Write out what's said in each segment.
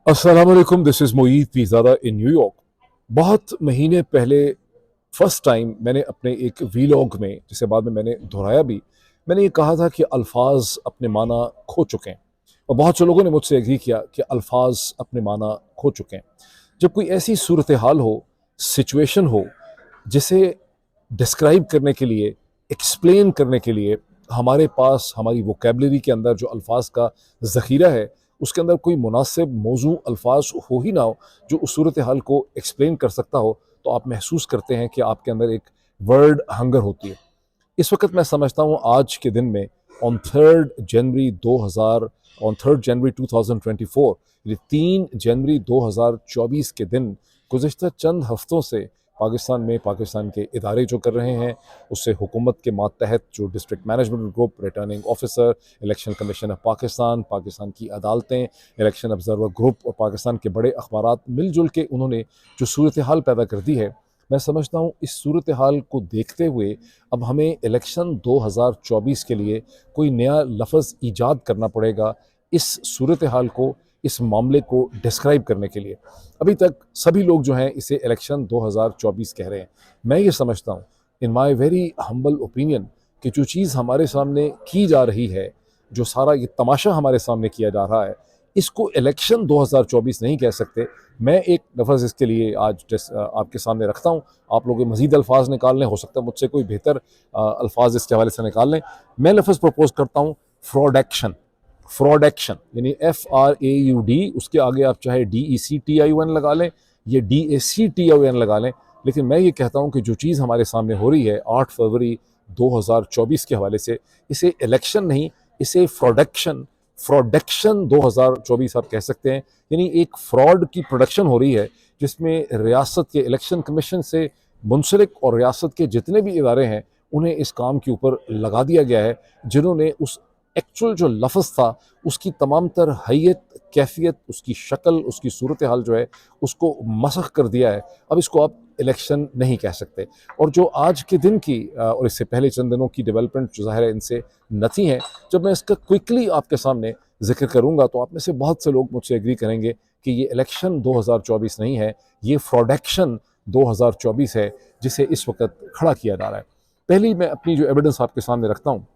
अस्सलाम वालेकुम, this is Moid Pirzada in New York. बहुत महीने पहले फर्स्ट टाइम मैंने अपने एक वीलॉग में, जिसे बाद में मैंने दोहराया भी, मैंने ये कहा था कि अल्फाज अपने माना खो चुके हैं। और बहुत से लोगों ने मुझसे एग्री किया कि अल्फाज अपने माना खो चुके हैं। जब कोई ऐसी सूरत हाल हो, सिचुएशन हो, जिसे डिस्क्राइब करने के लिए, एक्सप्लेन करने के लिए हमारे पास हमारी वोकेबलरी के अंदर जो अल्फाज का ज़ख़ीरा है, उसके अंदर कोई मुनासिब मौजू अल्फाज हो ही ना हो जो उस सूरत हाल को एक्सप्लेन कर सकता हो, तो आप महसूस करते हैं कि आपके अंदर एक वर्ड हंगर होती है। इस वक्त मैं समझता हूँ आज के दिन में ऑन 3 जनवरी 2024, ये 3 जनवरी 2024 के दिन गुज़िश्ता चंद हफ्तों से पाकिस्तान में पाकिस्तान के इदारे जो कर रहे हैं, उससे हुकूमत के मातहत जो district management group, returning officer, election commission of Pakistan, Pakistan की अदालतें, इलेक्शन ऑब्जर्वर ग्रुप और पाकिस्तान के बड़े अखबारात मिलजुल के उन्होंने जो सूरत हाल पैदा कर दी है, मैं समझता हूँ इस सूरत हाल को देखते हुए अब हमें इलेक्शन 2024 के लिए कोई नया लफ्ज़ ईजाद करना पड़ेगा इस सूरत हाल को, इस मामले को डिस्क्राइब करने के लिए। अभी तक सभी लोग जो हैं इसे इलेक्शन 2024 कह रहे हैं। मैं ये समझता हूँ, इन माई वेरी हम्बल ओपिनियन, कि जो चीज़ हमारे सामने की जा रही है, जो सारा ये तमाशा हमारे सामने किया जा रहा है, इसको इलेक्शन 2024 नहीं कह सकते। मैं एक लफ्ज़ इसके लिए आज आपके सामने रखता हूँ। आप लोग मज़ीद अल्फाज निकाल लें, हो सकता है मुझसे कोई बेहतर अल्फाज इसके हवाले से निकाल लें। मैं लफ्ज़ प्रपोज करता हूँ फ्रॉड एक्शन। फ्रॉड एक्शन यानी FRAUD, उसके आगे आप चाहे DECTION लगा लें, ये DACTION लगा लें, लेकिन मैं ये कहता हूँ कि जो चीज़ हमारे सामने हो रही है 8 फरवरी 2024 के हवाले से, इसे इलेक्शन नहीं, इसे फ्रॉडक्शन 2024 आप कह सकते हैं। यानी एक फ्रॉड की प्रोडक्शन हो रही है जिसमें रियासत के इलेक्शन कमीशन से मुंसलिक और रियासत के जितने भी इदारे हैं उन्हें इस काम के ऊपर लगा दिया गया है, जिन्होंने उस एक्चुअल जो लफ्ज़ था उसकी तमाम तर हैयत, कैफियत, उसकी शक्ल, उसकी सूरत हाल जो है उसको मसख कर दिया है। अब इसको आप इलेक्शन नहीं कह सकते। और जो आज के दिन की और इससे पहले चंद दिनों की डेवलपमेंट जो ज़ाहिर है इनसे नथी हैं, जब मैं इसका क्विकली आपके सामने जिक्र करूंगा तो आप में से बहुत से लोग मुझसे एग्री करेंगे कि ये इलेक्शन 2024 नहीं है, ये फ्रॉडक्शन 2024 है जिसे इस वक्त खड़ा किया जा रहा है। पहली मैं अपनी जो एविडेंस आपके सामने रखता हूँ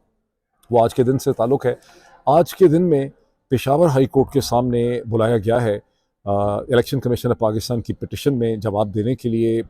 वो आज के दिन से ताल्लुक़ है। आज के दिन में पेशावर हाई कोर्ट के सामने बुलाया गया है इलेक्शन कमीशन ऑफ पाकिस्तान की पिटिशन में जवाब देने के लिए।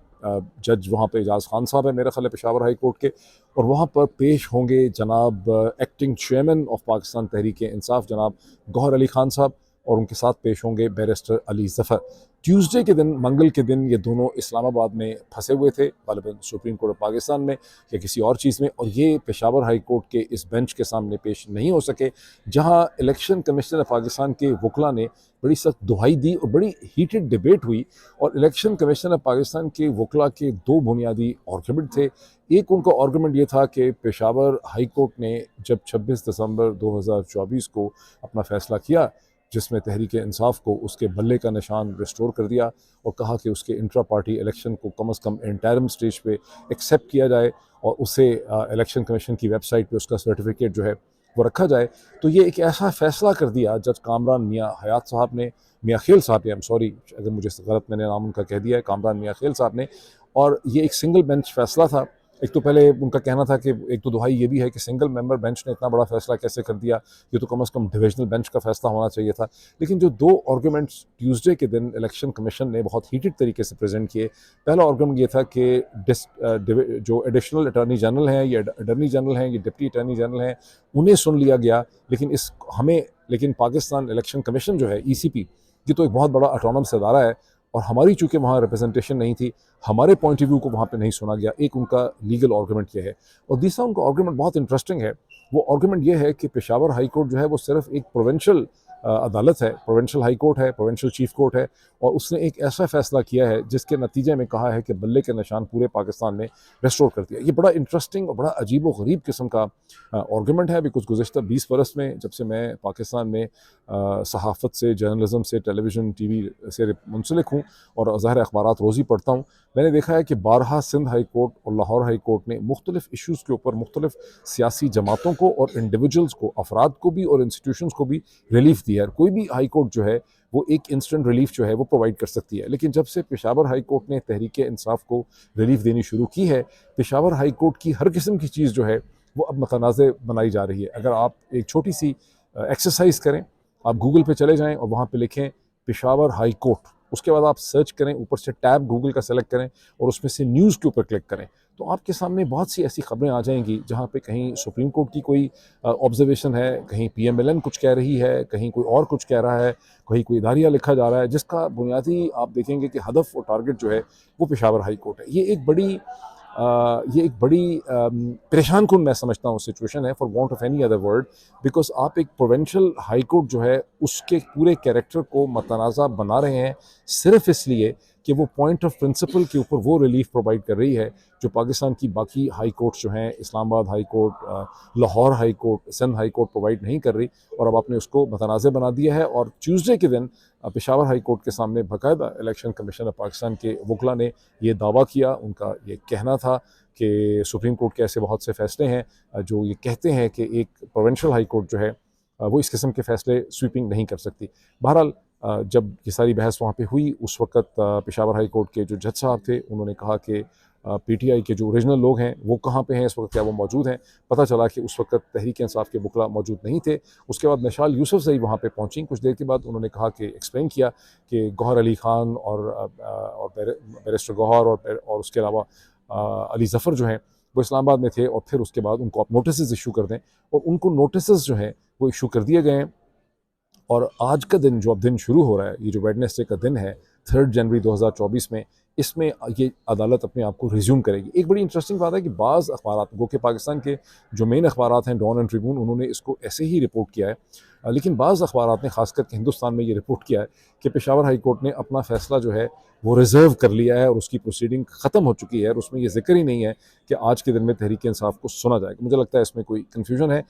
जज वहाँ पे एजाज़ खान साहब है मेरा ख्याल है पेशावर हाई कोर्ट के, और वहाँ पर पेश होंगे जनाब acting chairman of Pakistan Tehreek Insaf जनाब गौहर अली खान साहब, और उनके साथ पेश होंगे बैरिस्टर अली ज़फ़र। ट्यूसडे के दिन, मंगल के दिन, ये दोनों इस्लामाबाद में फंसे हुए थे, गालिबन सुप्रीम कोर्ट ऑफ पाकिस्तान में या किसी और चीज़ में, और ये पेशावर हाई कोर्ट के इस बेंच के सामने पेश नहीं हो सके, जहाँ इलेक्शन कमीशन ऑफ पाकिस्तान के वकला ने बड़ी सख्त दुहाई दी और बड़ी हीटेड डिबेट हुई। और इलेक्शन कमीशन ऑफ पाकिस्तान के वकला के दो बुनियादी आर्गूमेंट थे। एक उनका आर्गूमेंट ये था कि पेशावर हाई कोर्ट ने जब 26 दिसंबर 2024 को अपना फ़ैसला किया, जिसमें तहरीक इंसाफ को उसके बल्ले का निशान रिस्टोर कर दिया और कहा कि उसके इंट्रा पार्टी इलेक्शन को कम से कम इंटरिम स्टेज पे एक्सेप्ट किया जाए और उसे इलेक्शन कमीशन की वेबसाइट पे उसका सर्टिफिकेट जो है वो रखा जाए, तो ये एक ऐसा फ़ैसला कर दिया जज कामरान मियाँ हयात साहब ने, मियाँ खेल साहब ने, आई एम सॉरी अगर मुझे गलत मैंने नाम उनका कह दिया है, कामरान मियाँ खेल साहब ने। और ये एक सिंगल बेंच फ़ैसला था। एक तो पहले उनका कहना था कि एक तो दुहाई ये भी है कि सिंगल मेंबर बेंच ने इतना बड़ा फ़ैसला कैसे कर दिया, ये तो कम से कम डिविजनल बेंच का फ़ैसला होना चाहिए था। लेकिन जो दो आर्गूमेंट्स ट्यूसडे के दिन इलेक्शन कमीशन ने बहुत हीटेड तरीके से प्रेजेंट किए, पहला आर्गूमेंट ये था कि जो एडिशनल अटॉर्नी जनरल हैं, ये अटॉर्नी जनरल हैं, ये डिप्टी अटॉर्नी जनरल हैं, उन्हें सुन लिया गया, लेकिन पाकिस्तान इलेक्शन कमीशन जो है ECP, ये तो एक बहुत बड़ा ऑटोनमस इदारा है, और हमारी चूँकि वहाँ रिप्रेजेंटेशन नहीं थी, हमारे पॉइंट ऑफ व्यू को वहाँ पे नहीं सुना गया। एक उनका लीगल आर्गूमेंट ये है। और दूसरा उनका आर्गूमेंट बहुत इंटरेस्टिंग है। वो आर्गूमेंट ये है कि पेशावर हाई कोर्ट जो है वो सिर्फ एक प्रोविंशियल अदालत है, प्रोविंशियल हाई कोर्ट है, प्रोविंशियल चीफ कोर्ट है, और उसने एक ऐसा फैसला किया है जिसके नतीजे में कहा है कि बल्ले के निशान पूरे पाकिस्तान में रेस्टोर कर दिया। ये बड़ा इंटरेस्टिंग और बड़ा अजीब व गरीब किस्म का आर्गूमेंट है। बिकॉज गुज़िश्ता 20 बरस में जब से मैं पाकिस्तान में सहाफ़त से, जर्नलिज्म से, टेलीविज़न TV से मुंसलिक हूँ और ज़ाहिर अखबारात रोज़ी पढ़ता हूँ, मैंने देखा है कि बारहा सिंध हाई कोर्ट और लाहौर हाई कोर्ट ने मुख्तलिफ इशूज़ के ऊपर मुख्तलिफ सियासी जमातों को और इंडिविजुअल्स को, अफराद को भी और इंस्टीट्यूशंस को भी रिलीफ दिया है। कोई भी हाई कोर्ट जो है वो एक इंस्टेंट रिलीफ जो है वो प्रोवाइड कर सकती है। लेकिन जब से पेशावर हाई कोर्ट ने तहरीक इंसाफ को रिलीफ देनी शुरू की है, पेशावर हाई कोर्ट की हर किस्म की चीज़ जो है वो अब मतनाज़ बनाई जा रही है। अगर आप एक छोटी सी एक्सरसाइज करें, आप गूगल पे चले जाएं और वहाँ पे लिखें पेशावर हाई कोर्ट, उसके बाद आप सर्च करें, ऊपर से टैब गूगल का सेलेक्ट करें और उसमें से न्यूज़ के ऊपर क्लिक करें, तो आपके सामने बहुत सी ऐसी खबरें आ जाएंगी जहाँ पे कहीं सुप्रीम कोर्ट की कोई ऑब्जर्वेशन है, कहीं पीएमएलएन कुछ कह रही है, कहीं कोई और कुछ कह रहा है, कहीं कोई इदारिया लिखा जा रहा है, जिसका बुनियादी आप देखेंगे कि हदफ और टारगेट जो है वो पेशावर हाई कोर्ट है। ये एक बड़ी परेशान कुन मैं समझता हूँ सिचुएशन है, for want of any other word, because आप एक प्रोविंशियल हाई कोर्ट जो है उसके पूरे कैरेक्टर को मतनाज़ा बना रहे हैं सिर्फ इसलिए कि वो पॉइंट ऑफ प्रिंसिपल के ऊपर वो रिलीफ प्रोवाइड कर रही है जो पाकिस्तान की बाकी हाई कोर्ट्स जो हैं, Islamabad high court, Lahore high court, Sindh high court provide नहीं कर रही, और अब आपने उसको मतनाज़ बना दिया है। और ट्यूसडे के दिन पेशावर हाई कोर्ट के सामने बाकायदा इलेक्शन कमीशन ऑफ पाकिस्तान के वकला ने ये दावा किया, उनका ये कहना था कि सुप्रीम कोर्ट के ऐसे बहुत से फैसले हैं जो ये कहते हैं कि एक प्रोविंशियल हाई कोर्ट जो है वो इस किस्म के फैसले स्वीपिंग नहीं कर सकती। बहरहाल जब ये सारी बहस वहाँ पे हुई, उस वक़्त पेशावर हाई कोर्ट के जो जज साहब थे उन्होंने कहा कि पीटीआई के जो ओरिजिनल लोग हैं वो कहाँ पे हैं इस वक्त, क्या वो मौजूद हैं? पता चला कि उस वक्त तहरीक इंसाफ के वकला मौजूद नहीं थे। उसके बाद मिसाल यूसुफजई वहाँ पे पहुँची, कुछ देर के बाद उन्होंने कहा कि एक्सप्लेन किया कि गौहर अली ख़ान और बैरिस्टर गौहर और उसके अलावा अली ज़फ़र जो हैं वो इस्लामाबाद में थे, और फिर उसके बाद उनको आप नोटिस इशू कर दें, और उनको नोटिस जो हैं वो इशू कर दिए गए हैं। और आज का दिन जो अब दिन शुरू हो रहा है, ये जो वेडनेसडे का दिन है 3 जनवरी 2024 में, इसमें ये अदालत अपने आप को रिज्यूम करेगी। एक बड़ी इंटरेस्टिंग बात है कि बाज़ अखबारात, गो के पाकिस्तान के जो मेन अखबारात हैं डॉन एंड ट्रिब्यून, उन्होंने इसको ऐसे ही रिपोर्ट किया है, लेकिन बाज़ अखबारात ने खासकर के हिंदुस्तान में ये रिपोर्ट किया है कि पेशावर हाई कोर्ट ने अपना फ़ैसला जो है वो रिज़र्व कर लिया है और उसकी प्रोसीडिंग ख़त्म हो चुकी है, और उसमें ये जिक्र ही नहीं है कि आज के दिन में तहरीक इंसाफ को सुना जाएगा। मुझे लगता है इसमें कोई कन्फ्यूजन है।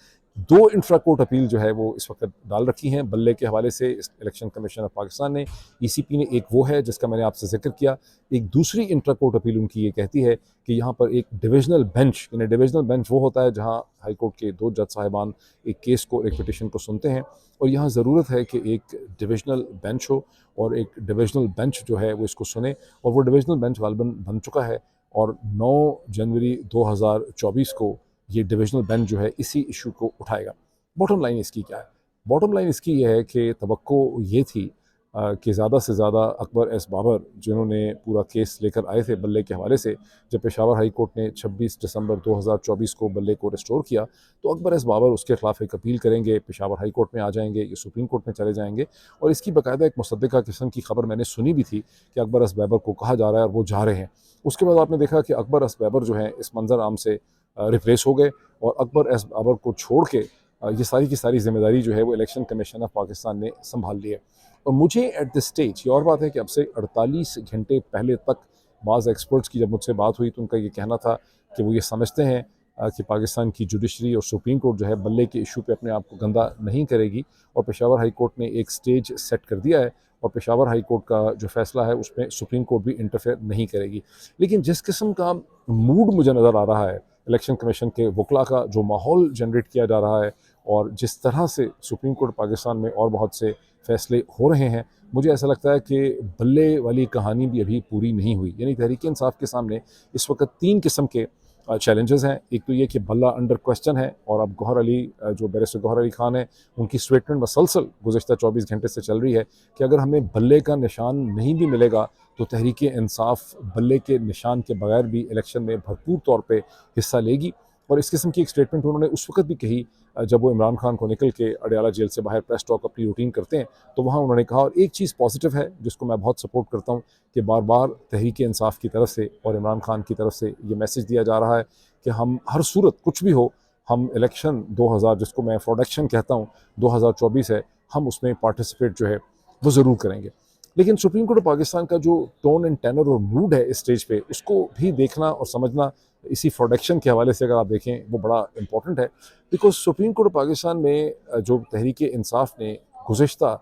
2 इंफ्रा कोर्ट अपील जो है वो इस वक्त डाल रखी हैं बल्ले के हवाले से इलेक्शन कमीशन ऑफ पाकिस्तान ने, ईसीपी ने। एक वो है जिसका मैंने आपसे जिक्र किया, एक दूसरी इंट्रा कोर्ट अपील उनकी ये कहती है कि यहाँ पर एक डिविजनल बेंच, यानी डिविजनल बेंच वो होता है जहाँ हाई कोर्ट के 2 जज साहिबान एक केस को, एक पिटिशन को सुनते हैं, और यहाँ ज़रूरत है कि एक डिविजनल बेंच हो और एक डिविजनल बेंच जो है वो इसको सुने, और वो डिविजनल बेंच गालबन बन चुका है, और 9 जनवरी 2024 को ये डिविजनल बेंच जो है इसी इशू को उठाएगा। बॉटम लाइन इसकी क्या है? बॉटम लाइन इसकी ये है कि तवक्को ये थी कि ज़्यादा से ज़्यादा अकबर एस बाबर, जिन्होंने पूरा केस लेकर आए थे बल्ले के हवाले से, जब पेशावर हाई कोर्ट ने 26 दिसंबर 2024 को बल्ले को रिस्टोर किया, तो अकबर एस बाबर उसके ख़िलाफ़ एक अपील करेंगे, पेशावर हाई कोर्ट में आ जाएंगे, ये सुप्रीम कोर्ट में चले जाएंगे। और इसकी बाकायदा एक मुसद्दिक़ा किस्म की खबर मैंने सुनी भी थी कि अकबर एस बाबर को कहा जा रहा है और वो जा रहे हैं। उसके बाद आपने देखा कि अकबर एस बाबर जो हैं इस मंजर आम से रिप्लेस हो गए, और अकबर एस बाबर को छोड़ के ये सारी की सारी जिम्मेदारी जो है वो इलेक्शन कमीशन ऑफ पाकिस्तान ने संभाल ली है। और मुझे एट दिस स्टेज, ये और बात है कि अब से 48 घंटे पहले तक बाज़ एक्सपर्ट्स की जब मुझसे बात हुई तो उनका ये कहना था कि वो ये समझते हैं कि पाकिस्तान की जुडिशरी और सुप्रीम कोर्ट जो है बल्ले के इशू पे अपने आप को गंदा नहीं करेगी, और पेशावर हाई कोर्ट ने एक स्टेज सेट कर दिया है, और पेशावर हाई कोर्ट का जो फैसला है उसमें सुप्रीम कोर्ट भी इंटरफेयर नहीं करेगी। लेकिन जिस किस्म का मूड मुझे नज़र आ रहा है इलेक्शन कमीशन के वकला का, जो माहौल जनरेट किया जा रहा है, और जिस तरह से सुप्रीम कोर्ट पाकिस्तान में और बहुत से फैसले हो रहे हैं, मुझे ऐसा लगता है कि बल्ले वाली कहानी भी अभी पूरी नहीं हुई। यानी तहरीक इंसाफ के सामने इस वक्त 3 किस्म के चैलेंजेस हैं। एक तो ये कि बल्ला अंडर क्वेश्चन है, और अब गौहर अली, जो बैरिस्टर गौहर अली ख़ान है, उनकी स्टेटमेंट मसलसल गुज़श्ता 24 घंटे से चल रही है कि अगर हमें बल्ले का निशान नहीं भी मिलेगा तो तहरीक इंसाफ बल्ले के निशान के बगैर भी इलेक्शन में भरपूर तौर पर हिस्सा लेगी। और इस किस्म की एक स्टेटमेंट उन्होंने उस वक्त भी कही जब वो इमरान खान को निकल के अडयाला जेल से बाहर प्रेस टॉक अपनी रूटीन करते हैं, तो वहाँ उन्होंने कहा, और एक चीज़ पॉजिटिव है जिसको मैं बहुत सपोर्ट करता हूँ, कि बार बार तहरीक इंसाफ की तरफ से और इमरान खान की तरफ से ये मैसेज दिया जा रहा है कि हम हर सूरत कुछ भी हो, हम इलेक्शन 2000, जिसको मैं प्रोडक्शन कहता हूँ, 2024 है, हम उसमें पार्टिसिपेट जो है वो ज़रूर करेंगे। लेकिन सुप्रीम कोर्ट ऑफ पाकिस्तान का जो टोन एंड टेनर और मूड है इस स्टेज पे, उसको भी देखना और समझना इसी प्रोडक्शन के हवाले से अगर आप देखें वो बड़ा इंपॉर्टेंट है। Because supreme court of Pakistan में जो तहरीक इंसाफ ने गुज़श्ता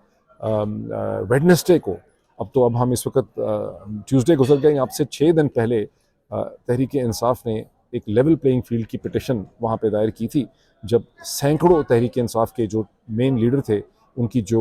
वेडनेसडे को, अब हम इस वक्त ट्यूसडे गुजर गए, अब से 6 दिन पहले तहरीक इंसाफ ने एक लेवल प्लेइंग फील्ड की पिटिशन वहाँ पे दायर की थी, जब सैकड़ों तहरीक इंसाफ के जो मेन लीडर थे उनकी जो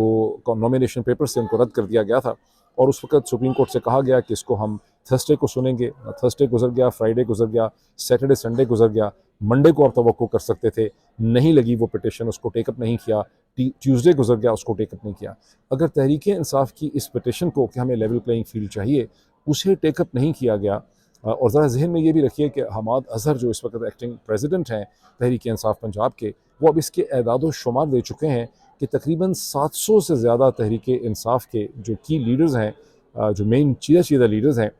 नॉमिनेशन पेपर्स थे उनको रद्द कर दिया गया था और उस वक्त सुप्रीम कोर्ट से कहा गया कि इसको हम थर्सडे को सुनेंगे। थर्सडे गुजर गया, फ्राइडे गुजर गया, सैटरडे संडे गुजर गया, मंडे को आप तवक्को कर सकते थे, नहीं लगी वो पिटिशन, उसको टेकअप नहीं किया। ट्यूसडे गुजर गया, उसको टेकअप नहीं किया। अगर तहरीक इंसाफ की इस पिटिशन को कि हमें लेवल प्लेइंग फील्ड चाहिए, उसे टेकअप नहीं किया गया। और ज़रा जहन में ये भी रखिए कि हमाद अजहर जो इस वक्त एक्टिंग प्रेसिडेंट हैं तहरीक इंसाफ पंजाब के, वो अब इसके एदाद शुमार दे चुके हैं कि तकरीबन 700 से ज़्यादा तहरीक इंसाफ के जो की लीडर्स हैं, जो मेन चीदा लीडर्स हैं,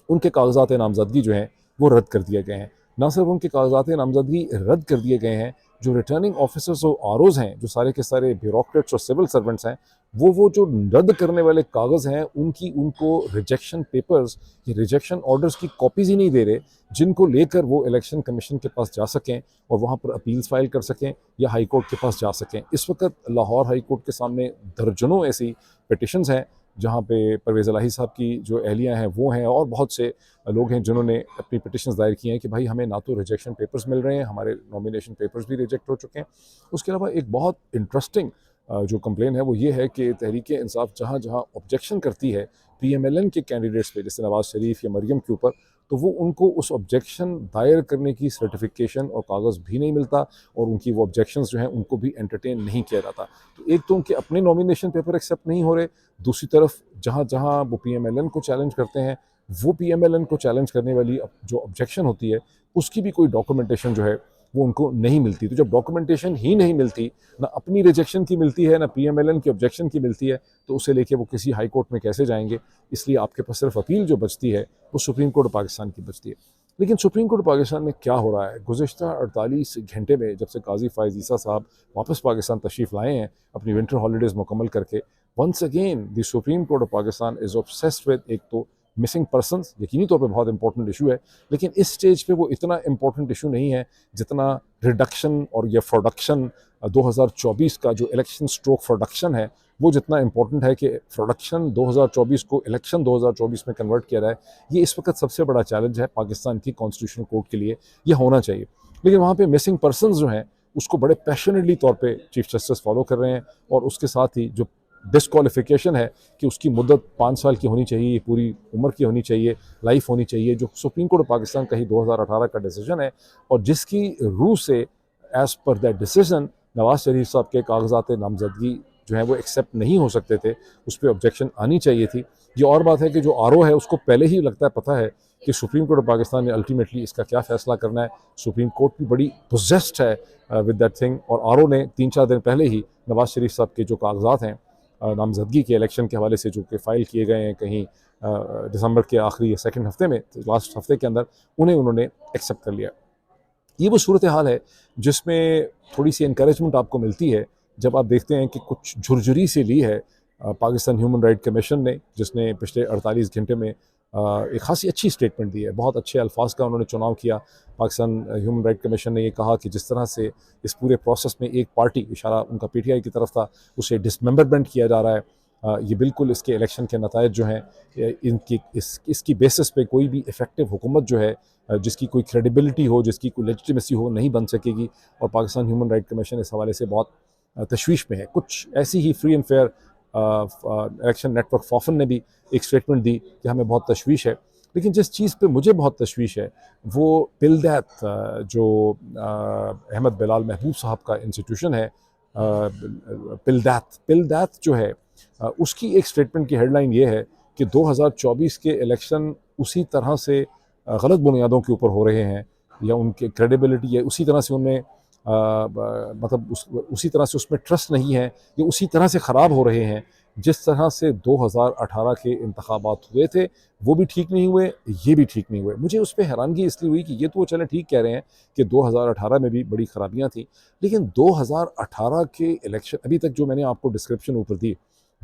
उनके कागजात नामजदगी जो हैं वो रद्द कर दिए गए हैं। ना सिर्फ उनके कागजात नामजदगी रद्द कर दिए गए हैं, जो रिटर्निंग ऑफिसर्स और आरओज़ हैं, जो सारे के सारे ब्यूरोक्रेट्स और सिविल सर्वेंट्स हैं, वो जो रद्द करने वाले कागज़ हैं उनको रिजेक्शन पेपर्स, ये रिजेक्शन ऑर्डर्स की कॉपीज़ ही नहीं दे रहे, जिनको लेकर वो इलेक्शन कमीशन के पास जा सकें और वहाँ पर अपील्स फाइल कर सकें या हाई कोर्ट के पास जा सकें। इस वक्त लाहौर हाई कोर्ट के सामने दर्जनों ऐसी पिटिशंस हैं जहाँ पे परवेज़ इलाही साहब की जो अहलियाँ हैं वो हैं और बहुत से लोग हैं जिन्होंने अपनी पिटिशंस दायर की हैं कि भाई हमें ना तो रिजेक्शन पेपर्स मिल रहे हैं, हमारे नॉमिनेशन पेपर्स भी रिजेक्ट हो चुके हैं। उसके अलावा एक बहुत इंटरेस्टिंग जो कंप्लेन है वो ये है कि तहरीक इंसाफ जहाँ जहाँ ऑब्जेक्शन करती है PMLN के कैंडिडेट्स पे, जैसे नवाज़ शरीफ या मरियम के ऊपर, तो वो उनको उस ऑब्जेक्शन दायर करने की सर्टिफिकेशन और कागज़ भी नहीं मिलता और उनकी वो ऑब्जेक्शंस जो हैं उनको भी एंटरटेन नहीं किया जाता। तो एक तो उनके अपने नॉमिनेशन पेपर एक्सेप्ट नहीं हो रहे, दूसरी तरफ जहाँ जहाँ वो PMLN को चैलेंज करते हैं, वो PMLN को चैलेंज करने वाली जो ऑब्जेक्शन होती है उसकी भी कोई डॉक्यूमेंटेशन जो है वो उनको नहीं मिलती। तो जब डॉक्यूमेंटेशन ही नहीं मिलती, ना अपनी रिजेक्शन की मिलती है, ना PMLN की ऑब्जेक्शन की मिलती है, तो उसे लेके वो किसी हाई कोर्ट में कैसे जाएंगे। इसलिए आपके पास सिर्फ अपील जो बचती है वो सुप्रीम कोर्ट पाकिस्तान की बचती है। लेकिन सुप्रीम कोर्ट पाकिस्तान में क्या हो रहा है, गुज़िश्ता 48 घंटे में जब से काजी फ़ाइज़ ईसा साहब वापस पाकिस्तान तशरीफ़ लाए हैं अपनी विंटर हॉलीडेज़ मुकम्मल करके, once again the supreme court of Pakistan is obsessed with एक तो मिसिंग पर्सनस, यकीनी तौर पे बहुत इंपॉर्टेंट इशू है, लेकिन इस स्टेज पे वो इतना इंपॉर्टेंट इशू नहीं है जितना रिडक्शन और ये प्रोडक्शन 2024 का जो इलेक्शन स्ट्रोक प्रोडक्शन है वो जितना इंपॉर्टेंट है कि प्रोडक्शन 2024 को इलेक्शन 2024 में कन्वर्ट किया जाए। ये इस वक्त सबसे बड़ा चैलेंज है पाकिस्तान की कॉन्स्टिट्यूशनल कोर्ट के लिए, ये होना चाहिए। लेकिन वहाँ पे मिसिंग पर्सनस जो हैं उसको बड़े पैशनेटली तौर पे चीफ जस्टिस फॉलो कर रहे हैं और उसके साथ ही जो डिस्क्वालिफिकेशन है कि उसकी मुद्दत 5 साल की होनी चाहिए, पूरी उम्र की होनी चाहिए, लाइफ होनी चाहिए, जो सुप्रीम कोर्ट ऑफ पाकिस्तान का ही 2018 का डिसीजन है और जिसकी रूह से as per that decision Nawaz Sharif साहब के कागजात नामजदगी जो है वो एक्सेप्ट नहीं हो सकते थे, उस पर ऑब्जेक्शन आनी चाहिए थी। ये और बात है कि जो आरओ है उसको पहले ही लगता है पता है कि सुप्रीम कोर्ट ऑफ पाकिस्तान ने अल्टीमेटली इसका क्या फ़ैसला करना है। सुप्रीम कोर्ट भी बड़ी पोजेस्ड है विद दैट थिंग और आरओ ने 3-4 दिन पहले ही नवाज़ शरीफ साहब के जो कागजात हैं नामजदगी के इलेक्शन के हवाले से जो कि फ़ाइल किए गए हैं कहीं दिसंबर के आखिरी या सेकंड हफ्ते में, लास्ट हफ्ते के अंदर, उन्होंने एक्सेप्ट कर लिया। ये वो सूरत हाल है जिसमें थोड़ी सी इनकरेजमेंट आपको मिलती है जब आप देखते हैं कि कुछ झुरझुरी से ली है पाकिस्तान ह्यूमन राइट कमीशन ने, जिसने पिछले 48 घंटे में एक खासी अच्छी स्टेटमेंट दी है, बहुत अच्छे अल्फाज का उन्होंने चुनाव किया। पाकिस्तान ह्यूमन राइट कमीशन ने ये कहा कि जिस तरह से इस पूरे प्रोसेस में एक पार्टी, इशारा उनका PTI की तरफ था, उसे डिसमेंबरमेंट किया जा रहा है। ये बिल्कुल इसके इलेक्शन के नतायज जो हैं इसकी बेसिस पे कोई भी इफ़ेक्टिव हुकूमत जो है जिसकी कोई क्रेडिबिलिटी हो, जिसकी कोई लेजिटिमेसी हो, नहीं बन सकेगी और पाकिस्तान ह्यूमन राइट कमीशन इस हवाले से बहुत तशवीश में है। कुछ ऐसी ही free and fair election network FAFEN ने भी एक स्टेटमेंट दी कि हमें बहुत तशवीश है। लेकिन जिस चीज़ पे मुझे बहुत तशवीश है वो पिलदैत जो अहमद बिलाल महबूब साहब का इंस्टीट्यूशन है, पिलदैत जो है उसकी एक स्टेटमेंट की हेडलाइन ये है कि 2024 के इलेक्शन उसी तरह से गलत बुनियादों के ऊपर हो रहे हैं या उनके क्रेडिबिलिटी है उसी तरह से उनमें मतलब उसी तरह से उसमें ट्रस्ट नहीं है, ये उसी तरह से ख़राब हो रहे हैं जिस तरह से 2018 के इंतखाबात हुए थे, वो भी ठीक नहीं हुए, ये भी ठीक नहीं हुए। मुझे उस पर हैरानगी इसलिए हुई कि ये तो वो चलें ठीक कह रहे हैं कि 2018 में भी बड़ी ख़राबियाँ थी, लेकिन 2018 के इलेक्शन, अभी तक जो मैंने आपको डिस्क्रिप्शन ऊपर दी,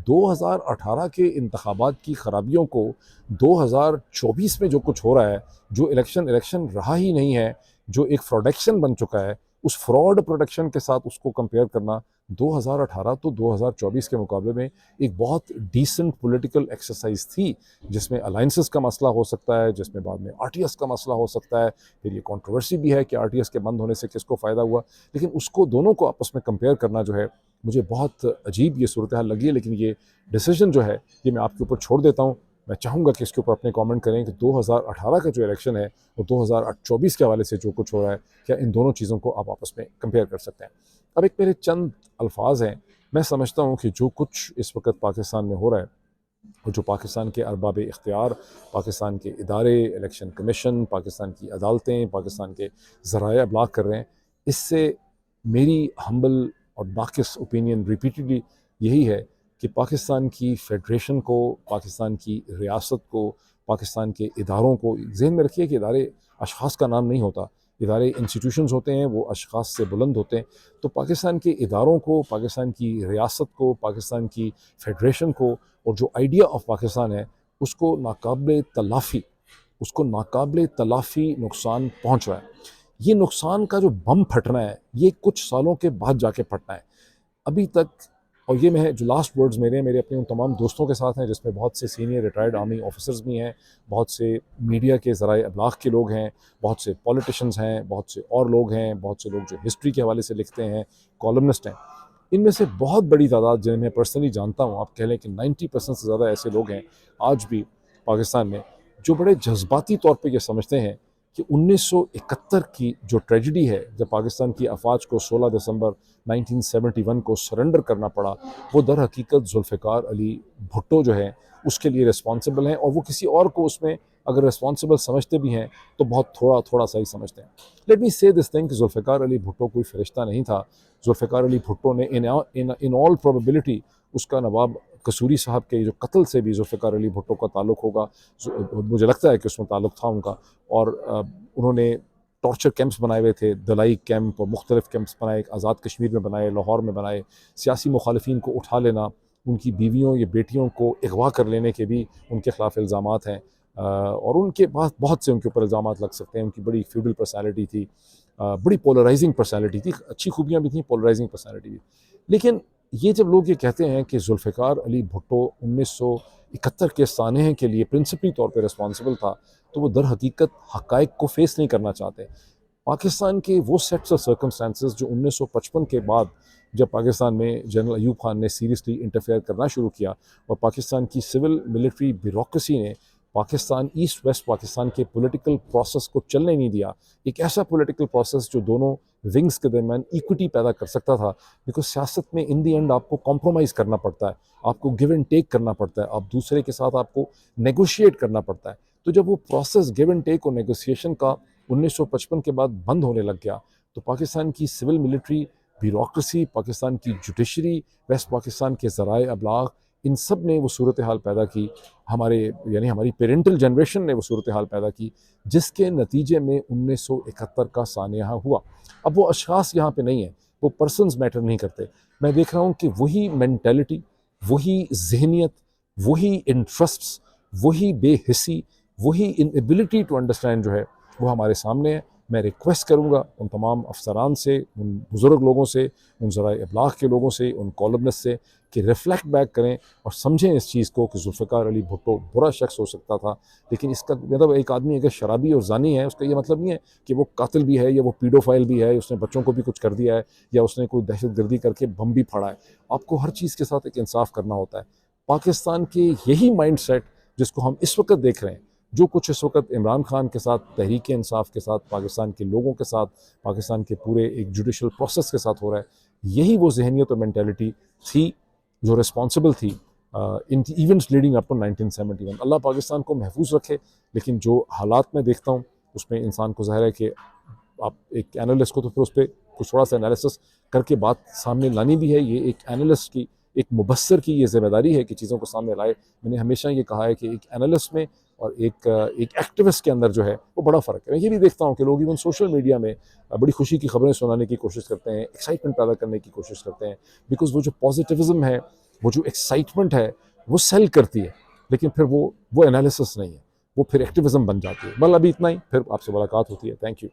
2018 के इंतखाबात की ख़राबियों को 2024 में जो कुछ हो रहा है, जो इलेक्शन रहा ही नहीं है, जो एक फ्रॉडेक्शन बन चुका है, उस फ्रॉड प्रोटेक्शन के साथ उसको कंपेयर करना 2018 तो 2024 के मुकाबले में एक बहुत डिसेंट पॉलिटिकल एक्सरसाइज थी, जिसमें अलायंसेस का मसला हो सकता है, जिसमें बाद में आरटीएस का मसला हो सकता है, फिर ये कंट्रोवर्सी भी है कि आरटीएस के बंद होने से किसको फ़ायदा हुआ, लेकिन उसको दोनों को आपस में कंपेयर करना जो है मुझे बहुत अजीब ये सूरत हाल लगी है। लेकिन ये डिसीजन जो है ये मैं आपके ऊपर छोड़ देता हूँ। मैं चाहूँगा कि इसके ऊपर अपने कमेंट करें कि 2018 का जो इलेक्शन है और 2024 के हवाले से जो कुछ हो रहा है, क्या इन दोनों चीज़ों को आप आपस में कंपेयर कर सकते हैं। अब एक मेरे चंद अल्फाज हैं। मैं समझता हूँ कि जो कुछ इस वक्त पाकिस्तान में हो रहा है और जो पाकिस्तान के अरबाब इख्तियार, पाकिस्तान के इदारे, इलेक्शन कमीशन, पाकिस्तान की अदालतें, पाकिस्तान के ज़राए अबलाग कर रहे हैं, इससे मेरी हम्बल और नाक़िस ओपिनियन रिपीटेडली यही है कि पाकिस्तान की फ़ेडरेशन को, पाकिस्तान की रियासत को, पाकिस्तान के इदारों को, ज़हन में रखिए कि इदारे अशख़ास का नाम नहीं होता, इदारे इंस्टीट्यूशंस होते हैं, वो अशख़ास से बुलंद होते हैं। तो पाकिस्तान के इदारों को, पाकिस्तान की रियासत को, पाकिस्तान की फ़ेडरेशन को और जो आइडिया ऑफ पाकिस्तान है उसको नाकाबिले तलाफ़ी नुकसान पहुँच रहा है। ये नुकसान का जो बम फटना है ये कुछ सालों के बाद जाके फटना है। अभी तक, और ये मैं जो लास्ट वर्ड्स मेरे अपने उन तमाम दोस्तों के साथ हैं जिसमें बहुत से सीनियर रिटायर्ड आर्मी ऑफिसर्स भी हैं, बहुत से मीडिया के ज़राए अबलाग के लोग हैं, बहुत से पॉलिटिशियंस हैं, बहुत से और लोग हैं, बहुत से लोग जो हिस्ट्री के हवाले से लिखते हैं, कॉलमनिस्ट हैं। इनमें से बहुत बड़ी तादाद जिन्हें मैं पर्सनली जानता हूँ, आप कह लें कि 90% से ज़्यादा ऐसे लोग हैं आज भी पाकिस्तान में जो बड़े जज्बाती तौर पे ये समझते हैं कि 1971 की जो ट्रेजिडी है, जब पाकिस्तान की अफवाज को 16 दिसंबर 1971 को सरेंडर करना पड़ा, वो दर हकीकत जुल्फ़िकार अली भुट्टो जो है उसके लिए रिस्पॉन्सिबल हैं, और वो किसी और को उसमें अगर रिस्पॉन्सिबल समझते भी हैं तो बहुत थोड़ा सा ही समझते हैं। लेट मी से दिस थिंग कि जुल्फ़िकार अली भुट्टो कोई फ़रिश्ता नहीं था। जुल्फ़िकार अली भुट्टो ने इन ऑल प्रोबेबिलिटी उसका नवाब कसूरी साहब के जो कत्ल से भी जुल्फ़िकार अली भुट्टो का ताल्लुक़ होगा, मुझे लगता है कि उसमें ताल्लुक़ था उनका। और उन्होंने टॉर्चर कैंप्स बनाए हुए थे, दलाई कैंप और मुख्तलिफ़ कैंप्स बनाए, आज़ाद कश्मीर में बनाए, लाहौर में बनाए। सियासी मुखालिफिन को उठा लेना, उनकी बीवियों या बेटियों को अगवा कर लेने के भी उनके ख़िलाफ़ इल्ज़ामात हैं। और उनके पास बहुत से उनके ऊपर इल्ज़ामात लग सकते हैं। उनकी बड़ी फ्यूडल पर्सनैलिटी थी, बड़ी पोलराइजिंग पर्सनैलिटी थी, अच्छी खूबियाँ भी थी, पोलराइजिंग पर्सनैलिटी भी। लेकिन ये जब लोग ये कहते हैं कि जुल्फ़िकार अली भुट्टो 1971 के सानहे के लिए प्रिंसिपली तौर पे रिस्पॉन्सिबल था, तो वो दर हकीकत हक़ाइक़ को फेस नहीं करना चाहते। पाकिस्तान के वो सेट्स ऑफ सर्कमस्टेंसेस जो 1955 के बाद, जब पाकिस्तान में जनरल अयूब खान ने सीरियसली इंटरफेयर करना शुरू किया और पाकिस्तान की सिविल मिलिट्री ब्यूरोक्रेसी ने पाकिस्तान, ईस्ट वेस्ट पाकिस्तान के पॉलिटिकल प्रोसेस को चलने नहीं दिया, एक ऐसा पॉलिटिकल प्रोसेस जो दोनों विंग्स के दरमियान इक्विटी पैदा कर सकता था। बिकॉज सियासत में इन दी एंड आपको कॉम्प्रोमाइज़ करना पड़ता है, आपको गिव एंड टेक करना पड़ता है, आप दूसरे के साथ आपको नेगोशिएट करना पड़ता है। तो जब वो प्रोसेस गिव एंड टेक और नेगोशिएशन का 1955 के बाद बंद होने लग गया, तो पाकिस्तान की सिविल मिलिट्री ब्यूरोक्रेसी, पाकिस्तान की जुडिशरी, वेस्ट पाकिस्तान के ज़राए अबलाग, इन सब ने वो सूरत हाल पैदा की, हमारी पेरेंटल जनरेशन ने वो सूरत हाल पैदा की, जिसके नतीजे में 1971 का सानहा हुआ। अब वो अशख़ास यहाँ पे नहीं है, वो पर्सन्स मैटर नहीं करते। मैं देख रहा हूँ कि वही मेंटालिटी, वही जहनीत, वही इंटरेस्ट्स, वही बेहिसी, वही इनएबिलिटी टू अंडरस्टैंड जो है वो हमारे सामने है। मैं रिक्वेस्ट करूँगा उन तमाम अफसरान से, उन बुज़ुर्ग लोगों से, उन ज़राए इब्लाग़ के लोगों से, उन कॉलमनिस्ट से कि रिफ्लेक्ट बैक करें और समझें इस चीज़ को कि जुल्फ़िकार अली भुट्टो बुरा शख्स हो सकता था, लेकिन इसका मतलब एक आदमी अगर शराबी और ज़ानी है, उसका ये मतलब नहीं है कि वो कातिल भी है या वो पीडोफाइल भी है, उसने बच्चों को भी कुछ कर दिया है या उसने कोई दहशतगर्दी करके बम भी फाड़ा है। आपको हर चीज़ के साथ एक इंसाफ करना होता है। पाकिस्तान के यही माइंड सेट जिसको हम इस वक्त देख रहे हैं, जो कुछ इस वक्त इमरान खान के साथ, तहरीक इंसाफ के साथ, पाकिस्तान के लोगों के साथ, पाकिस्तान के पूरे एक जुडिशल प्रोसेस के साथ हो रहा है, यही वो जहनीत और मेंटालिटी थी जो रिस्पॉन्सिबल थी इन इवेंट्स लीडिंग अप टू 1971। अल्लाह पाकिस्तान को महफूज रखे। लेकिन जो हालात मैं देखता हूँ उसमें इंसान को ज़ाहिर है कि आप एक एनालिस्ट को तो फिर उस पर कुछ थोड़ा सा एनालिसिस करके बात सामने लानी भी है। ये एक एनालिस्ट की, एक मुबस्सर की ये जिम्मेदारी है कि चीज़ों को सामने लाए। मैंने हमेशा ये कहा है कि एक एनालिस्ट में और एक एक्टिविस्ट के अंदर जो है वो बड़ा फ़र्क है। मैं ये भी देखता हूँ कि लोग इवन सोशल मीडिया में बड़ी खुशी की खबरें सुनाने की कोशिश करते हैं, एक्साइटमेंट पैदा करने की कोशिश करते हैं, बिकॉज वो जो पॉजिटिविज़म है, वो जो एक्साइटमेंट है, वो सेल करती है, लेकिन फिर वो एनालिसिस नहीं है, वो फिर एक्टिविज़म बन जाती है। बल अभी इतना ही, फिर आपसे मुलाकात होती है। Thank you.